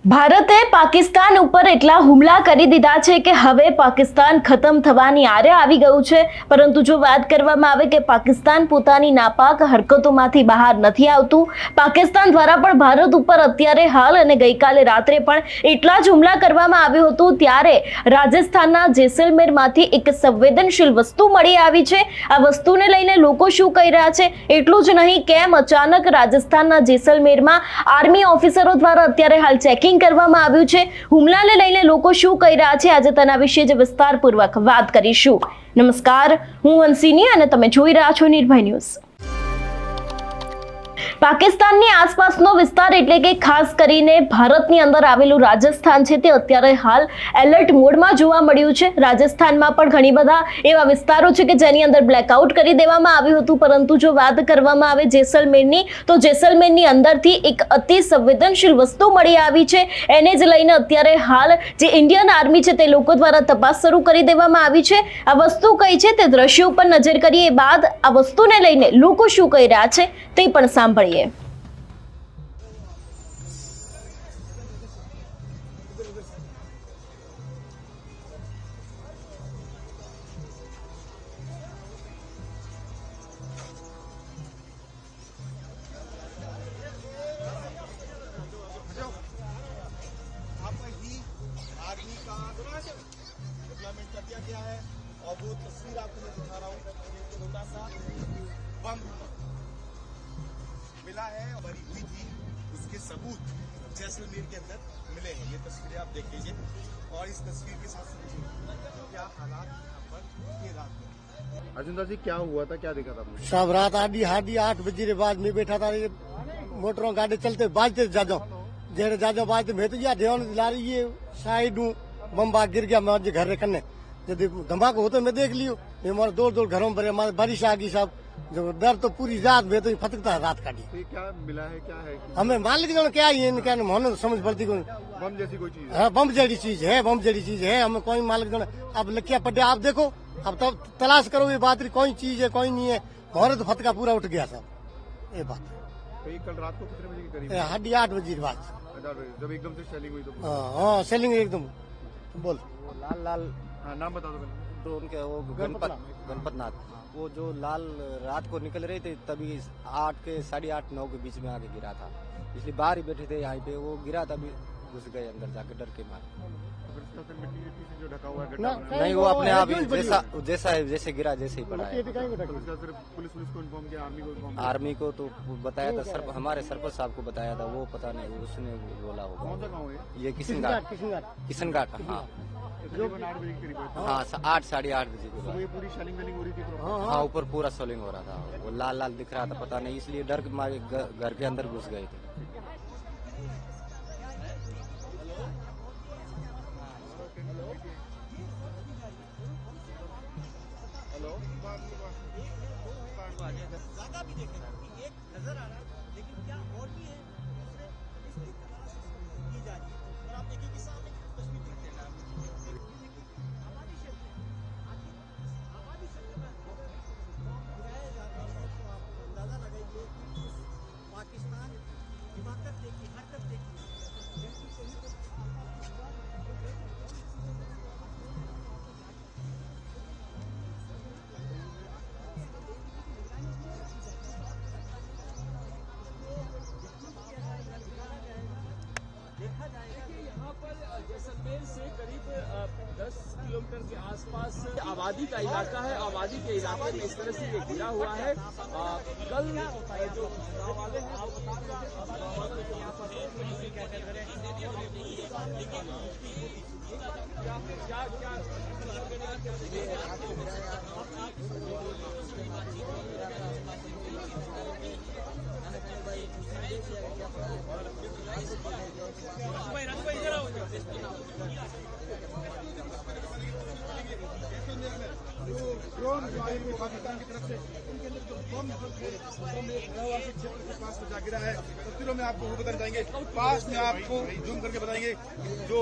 ભારતે પાકિસ્તાન ઉપર એટલા હુમલા કરી દીધા છે કે હવે પાકિસ્તાન ખતમ થવાની આરે આવી ગયું છે। પરંતુ જો વાત કરવામાં આવે કે પાકિસ્તાન પોતાની નાપાક હરકતોમાંથી બહાર નથી આવતું, પાકિસ્તાન દ્વારા પણ ભારત ઉપર અત્યારે હાલ અને ગઈકાલે રાત્રે પણ એટલા જ હુમલા કરવામાં આવ્યું હતું। ત્યારે રાજસ્થાનના જેસલમેરમાંથી એક સંવેદનશીલ વસ્તુ મળી આવી છે। આ વસ્તુને લઈને લોકો શું કહી રહ્યા છે એટલું જ નહીં, કેમ અચાનક રાજસ્થાનના જેસલમેરમાં આર્મી ઓફિસરો દ્વારા અત્યારે હાલ ચેકિંગ કરવામાં આવ્યું છે, હુમલાને લઈને લોકો શું કહી રહ્યા છે, આજે તેના વિશે જ વિસ્તારપૂર્વક વાત કરીશું। નમસ્કાર, હું હંસિની અને તમે જોઈ રહ્યા છો નિર્ભય ન્યૂઝ। પાકિસ્તાનની આસપાસનો વિસ્તાર એટલે કે ખાસ કરીને ભારતની અંદર આવેલું રાજસ્થાન છે તે અત્યારે હાલ એલર્ટ મોડમાં જોવા મળ્યું છે। રાજસ્થાનમાં પણ ઘણી બધા એવા વિસ્તારો છે કે જેની અંદર બ્લેકઆઉટ કરી દેવામાં આવ્યું હતું, પરંતુ જો વાત કરવામાં આવે જેસલમેરની, તો જેસલમેરની અંદરથી એક અતિ સંવેદનશીલ વસ્તુ મળી આવી છે। એને જ લઈને અત્યારે હાલ જે ઇન્ડિયન આર્મી છે તે લોકો દ્વારા તપાસ શરૂ કરી દેવામાં આવી છે। આ વસ્તુ કઈ છે તે દ્રશ્યો ઉપર નજર કરીએ બાદ આ વસ્તુને લઈને લોકો શું કહી રહ્યા છે તે પણ સાંભળીએ। आर्मी का डेवलपमेंट कर दिया गया है और वो तस्वीर आपको मैं दिखा रहा हूँ। एक छोटा सा बम मिला है और भरी हुई थी, उसके सबूत जैसलमेर के अंदर मिले हैं। ये तस्वीरें आप देख लीजिए और इस तस्वीर के साथ समझिए क्या हालात यहाँ पर ये रात में। अर्जुन दास जी, क्या हुआ था, क्या देखा था आपने? सब रात आधी 8 बजे के बाद मैं बैठा था, ये मोटरों गाड़ी चलते बाजते जाजो जेड़े जाजो बाजते मैं तो यार ध्यान ला रही ये साइड बम बाग गिर गया मैं घर करने यदि धमाका होते मैं देख लियो मैं मारे दौड़ घरों में हमारे बारिश आ गई सब जो डर तो पूरी रात में तो फटकता है रात काटी। तो ये क्या मिला है, क्या है? हमें मालिक जो क्या है क्या मोहन समझ पड़ती कोई बम जैसी कोई चीज है? हाँ बम जड़ी चीज है, बम जड़ी चीज है। हमें कोई मालिक जो अब लकिया पड्डे आप देखो, अब तब तलाश करो ये बात कोई चीज है कोई नहीं है। मोहरे तो फटका पूरा उठ गया सब ये बात। तो ये कल रात को कितने बजे के करीब? 8:30 बजे के बाद जब एकदम से सेलिंग हुई तो? हाँ सेलिंग एकदम बोल। लाल हाँ, नाम बता दो पहले। तो उनके वो गणपत नाथ, वो जो लाल रात को निकल रहे थे तभी 8 के 8:30 9 के बीच में आके गिरा था, इसलिए बाहर ही बैठे थे यहाँ पे, वो गिरा तभी घुस गए अंदर जाके डर के मारे। फिर उसका फिर मिट्टी से जो ढका हुआ है ना, गड्ढा बना है। नहीं वो अपने आप ही जैसा है जैसे गिरा जैसे ही पड़ा है। तो उसका फिर पुलिस को इन्फॉर्म किया, आर्मी को इन्फॉर्म किया? आर्मी को तो बताया था, हमारे सरपंच साहब को बताया था, वो पता नहीं उसने बोला कौन होगा। सा गाँव है? ये किशनघाट हाँ तकरीबन 8 बजे के करीब हुआ था। हाँ 8 8:30 बजे के तो बाद। ये पूरी शेलिंग वेलिंग हो रही थी proper? हाँ ऊपर पूरा सोलिंग हो रहा था, वो लाल लाल दिख रहा था, पता नहीं इसलिए डर के मारे घर के अंदर घुस गए थे। ज्यादा भी देख रहा है, एक नजर आ रहा है, लेकिन क्या और भी है इसकी तलाश की जा रही है। और आप देखिए कि सामने तस्वीर दिखते हैं आबादी क्षेत्र में गिराया जा रहा है, तो आप अंदाजा लगाइए कि पाकिस्तान हिमाकत देखिए, हरकत देखिए। देखा जाएगा कि यहाँ पर जैसलमेर से करीब 10 किलोमीटर के आसपास आबादी का इलाका है। आबादी के इलाके में इस तरह से ये घिरा हुआ है। कल जो गाँव वाले हैं वो बता रहे हैं गाँव वालों के यहाँ पर ड्रोन जो आए हुए पाकिस्तान की तरफ से उनके अंदर जो बम रहवासी क्षेत्र के पास जा गिरा है, तस्वीरों में आपको वो बताना चाहेंगे, पास में आपको जूम करके बताएंगे। जो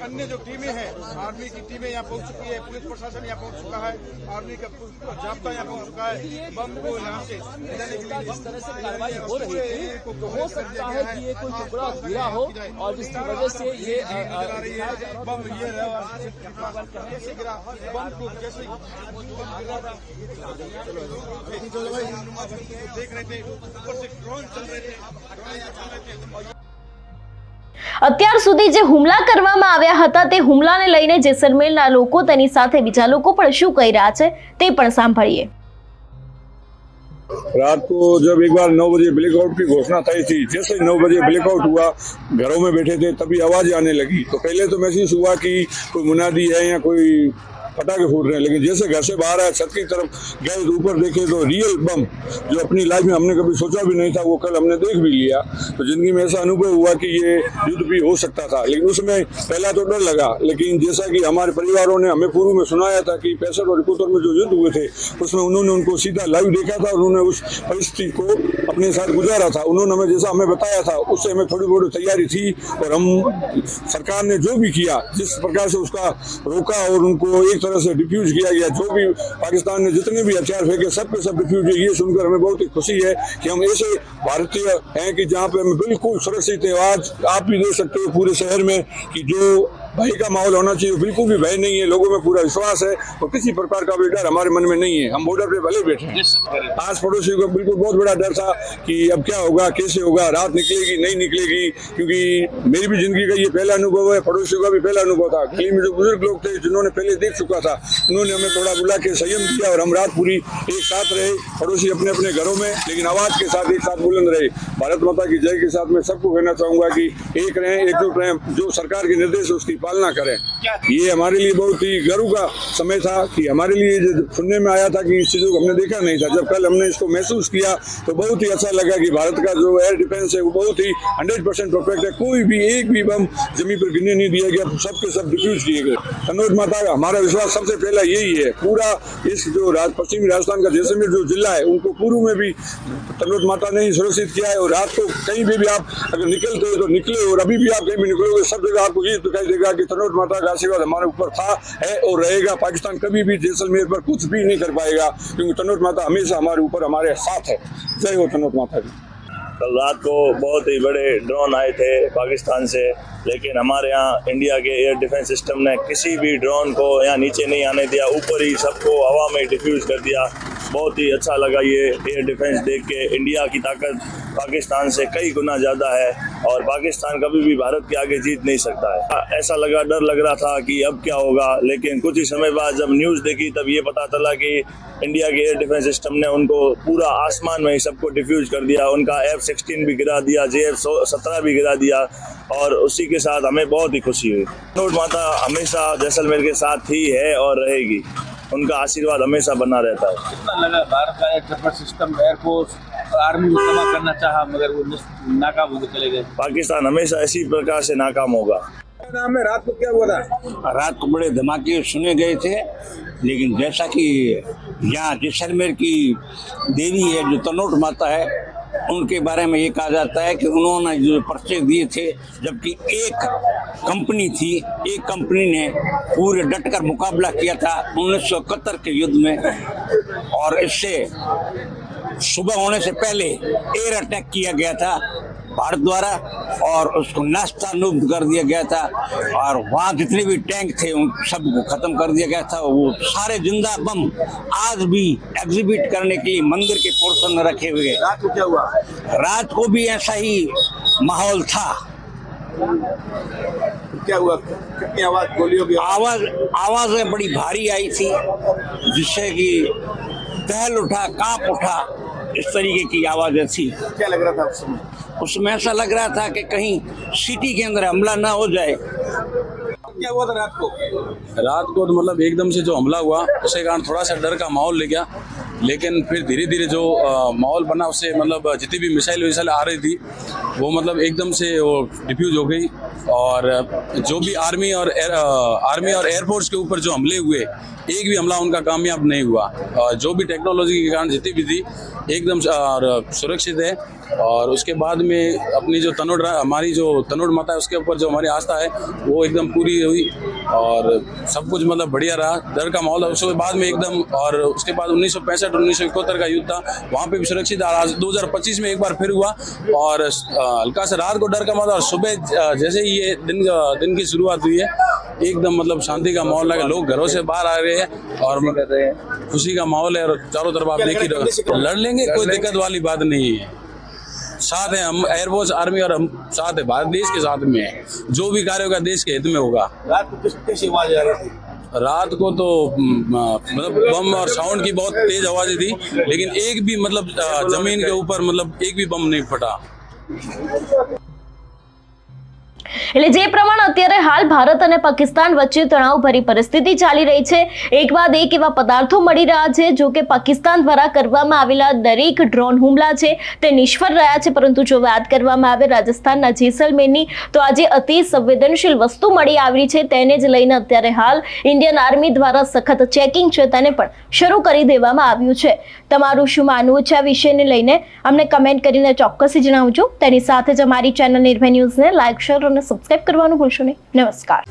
अन्य जो टीमें हैं, आर्मी की टीमें यहाँ पहुंच चुकी है, पुलिस प्रशासन यहाँ पहुंच चुका है, आर्मी का जाब्ता यहाँ पहुंच चुका है, बम को यहाँ से गिराने के लिए जिस तरह से कार्रवाई हो रही थी, तो हो सकता है कि ये कोई टुकड़ा गिरा हो और जिसकी वजह से ये आ रही है। बम ये कैसे गिरा, बम को कैसे बम गिरा था, देख रहे थे, ऊपर से ड्रोन चल रहे थे। અત્યાર સુધી જે હુમલા કરવામાં આવ્યા હતા તે હુમલાને લઈને જેસલમેરના લોકો તેની સાથે બીજા લોકો પણ શું કહી રહ્યા છે તે પણ સાંભળીએ। रात को जब एक बार 9 बजे ब्लैकआउट की घोषणा थी थी, जैसे 9 बजे ब्लैकआउट हुआ, घरों में बैठे थे, तभी आवाज आने लगी। तो पहले तो महसूस हुआ कि कोई मुनादी है या कोई पटाखे फूट रहे हैं, लेकिन जैसे घर से बाहर आए, छत की तरफ गए तो ऊपर देखे तो रियल बम, जो अपनी लाइफ में हमने कभी सोचा भी नहीं था, वो कल हमने देख भी लिया। तो जिंदगी में ऐसा अनुभव हुआ कि ये युद्ध भी हो सकता था। लेकिन उसमें पहला तो डर लगा, लेकिन जैसा कि हमारे परिवारों ने हमें पूर्व में सुनाया था कि 65 और 71 में जो युद्ध हुए थे, उसमें उन्होंने उनको सीधा लाइव देखा था और उन्होंने उस परिस्थिति को अपने साथ गुजारा था। उन्होंने हमें जैसा हमें बताया था, उससे हमें थोड़ी बहुत तैयारी थी और हम सरकार ने जो भी किया, जिस प्रकार से उसका रोका और उनको एक तरह से डिफ्यूज किया गया, जो भी पाकिस्तान ने जितने भी हथियार फेंके सब के सब डिफ्यूज हुए। ये सुनकर हमें बहुत ही खुशी है कि हम ऐसे भारतीय हैं कि जहाँ पे हम बिल्कुल सुरक्षित हैं। आज आप भी देख सकते हो पूरे शहर में कि जो भय का माहौल होना चाहिए, बिल्कुल भी भय नहीं है, लोगों में पूरा विश्वास है और किसी प्रकार का भी डर हमारे मन में नहीं है। हम बॉर्डर पे भले बैठे हैं। आज पड़ोसियों को बिल्कुल बहुत बड़ा डर था कि अब क्या होगा, कैसे होगा, रात निकलेगी नहीं निकलेगी, क्योंकि मेरी भी जिंदगी का ये पहला अनुभव है, पड़ोसियों का भी पहला अनुभव था। गली में जो बुजुर्ग लोग थे जिन्होंने पहले देख चुका था, उन्होंने हमें थोड़ा बुला के संयम किया और हम रात पूरी एक साथ रहे, पड़ोसी अपने अपने घरों में, लेकिन आवाज के साथ एक साथ बुलंद रहे। भारत माता की जय के साथ मैं सबको कहना चाहूंगा कि एक रहें, एकजुट रहें, जो सरकार के निर्देश है उसकी पालना करें। ये हमारे लिए बहुत ही गर्व का समय था कि हमारे लिए जो सुनने में आया था कि इस चीजों को हमने देखा नहीं था, जब कल हमने इसको महसूस किया तो बहुत ही अच्छा लगा कि भारत का जो एयर डिफेंस है वो बहुत ही 100% परफेक्ट है। कोई भी एक भी बम जमीन पर गिरने नहीं दिया गया, सबके सब डिफ्यूज किए गए। कन्नौज माता का हमारा विश्वास सबसे पहला यही है। पूरा इस जो पश्चिमी राजस्थान का जैसलमेर जो जिला है, उनको पूर्व में भी कन्नौज माता ने ही सुरक्षित किया है और रात को कहीं भी आप अगर निकलते हो तो निकले और अभी भी आप कहीं भी निकलोगे, सब जगह आपको ये दिखाई देगा कि कन्नौज माता का आशीर्वाद हमारे ऊपर था, है और रहेगा। पाकिस्तान कभी भी जैसलमेर पर कुछ भी नहीं कर पाएगा, क्योंकि कन्नौज माता हमेशा हमारे ऊपर हमारे साथ है। जय हो कन्नौज माता की। कल रात को बहुत ही बड़े ड्रोन आए थे पाकिस्तान से, लेकिन हमारे यहाँ इंडिया के एयर डिफेंस सिस्टम ने किसी भी ड्रोन को यहाँ नीचे नहीं आने दिया, ऊपर ही सबको हवा में डिफ्यूज कर दिया। बहुत ही अच्छा लगा ये एयर डिफेंस देख के। इंडिया की ताकत पाकिस्तान से कई गुना ज़्यादा है और पाकिस्तान कभी भी भारत के आगे जीत नहीं सकता है। ऐसा लगा, डर लग रहा था कि अब क्या होगा, लेकिन कुछ ही समय बाद जब न्यूज़ देखी तब ये पता चला कि इंडिया के एयर डिफेंस सिस्टम ने उनको पूरा आसमान में ही सबको डिफ्यूज कर दिया। उनका F-16 भी गिरा दिया, JF-17 भी गिरा दिया और उसी के साथ हमें बहुत ही खुशी हुई। कन्नौज माता हमेशा जैसलमेर के साथ ही है और रहेगी, उनका आशीर्वाद हमेशा बना रहता है। कितना लगा भारत का air defence system, air force, army को तबाह करना चाहा मगर वो नाकाम होकर चले गए। पाकिस्तान हमेशा इसी प्रकार से नाकाम होगा। नाम है, रात को क्या हुआ था? रात को बड़े धमाके सुने गए थे, लेकिन जैसा कि यहाँ जैसलमेर की देवी है जो तनोट माता है, उनके बारे में ये कहा जाता है कि उन्होंने जो पर्चे दिए थे, जबकि एक कंपनी थी, एक कंपनी ने पूरे डटकर मुकाबला किया था 1971 के युद्ध में, और इससे सुबह होने से पहले एयर अटैक किया गया था भारत द्वारा और उसको नास्तानुब्ध कर दिया गया था और वहाँ जितने भी टैंक थे उन सबको खत्म कर दिया गया था। वो सारे जिंदा बम आज भी एग्जिबिट करने के लिए मंदिर के पोर्शन में रखे हुए। रात को क्या हुआ? रात को भी ऐसा ही माहौल था। क्या हुआ? कितनी आवाज, गोलियों की आवाजें बड़ी भारी आई थी, जिससे कि दहल उठा, कांप उठा, इस तरीके की आवाजें थी। क्या लग रहा था उस समय? उसमें ऐसा लग रहा था कि कहीं सिटी के अंदर हमला ना हो जाए। क्या हुआ था रात को? रात को तो मतलब एकदम से जो हमला हुआ उसके कारण थोड़ा सा डर का माहौल ले गया, लेकिन फिर धीरे धीरे जो माहौल बना उससे मतलब जितनी भी मिसाइल विसाइल आ रही थी वो मतलब एकदम से वो डिफ्यूज हो गई। और जो भी आर्मी और एयरफोर्स के ऊपर जो हमले हुए, एक भी हमला उनका कामयाब नहीं हुआ। जो भी टेक्नोलॉजी के कारण जितनी भी थी एकदम सुरक्षित है। और उसके बाद में अपनी जो हमारी जो तनोड़ माता है उसके ऊपर जो हमारी आस्था है वो एकदम पूरी हुई और सब कुछ मतलब बढ़िया रहा। डर का माहौल उसके बाद में एकदम। और उसके बाद 1965 और 1971 का युद्ध था, वहाँ पे भी सुरक्षित। आज 2025 में एक बार फिर हुआ और हल्का सा रात को डर का माहौल और सुबह जैसे ही ये दिन की शुरुआत हुई है एकदम मतलब शांति का माहौल लगा। लोग घरों से बाहर आ रहे हैं और खुशी का माहौल है और चारों तरफ आप देख ही रहे। लड़ लेंगे, कोई दिक्कत वाली बात नहीं है। साथ है हम, एयरफोर्स आर्मी और हम साथ है, भारत देश के साथ में है। जो भी कार्य होगा देश के हित में होगा। रात को कैसी आवाज आ रही थी? रात को तो मतलब बम और साउंड की बहुत तेज आवाजें थी, लेकिन एक भी मतलब जमीन के ऊपर मतलब एक भी बम नहीं फटा। એટલે જે પ્રમાણે અત્યારે હાલ ભારત અને પાકિસ્તાન વચ્ચે તણાવભરી પરિસ્થિતિ ચાલી રહી છે, એક બાદ એક એવા પદાર્થો મળી રહ્યા છે જો કે પાકિસ્તાન દ્વારા કરવામાં આવેલા દરેક ડ્રોન હુમલા છે તે નિષ્ફળ રહ્યા છે। પરંતુ જો વાત કરવામાં આવે રાજસ્થાનના જેસલમેરની, તો આજે અતિ સંવેદનશીલ વસ્તુ મળી આવી છે, તેને જ લઈને અત્યારે હાલ ઇન્ડિયન આર્મી દ્વારા સખત ચેકિંગ છે તેને પણ શરૂ કરી દેવામાં આવ્યું છે। તમારું શું માનવું છે આ વિષયને લઈને અમને કમેન્ટ કરીને ચોક્કસથી જણાવજો। તેની સાથે જ અમારી ચેનલ નિર્ભય ન્યૂઝને લાઇક, શેર અને સબસ્ક્રાઇબ કરવાનું ભૂલશો નહીં। નમસ્કાર।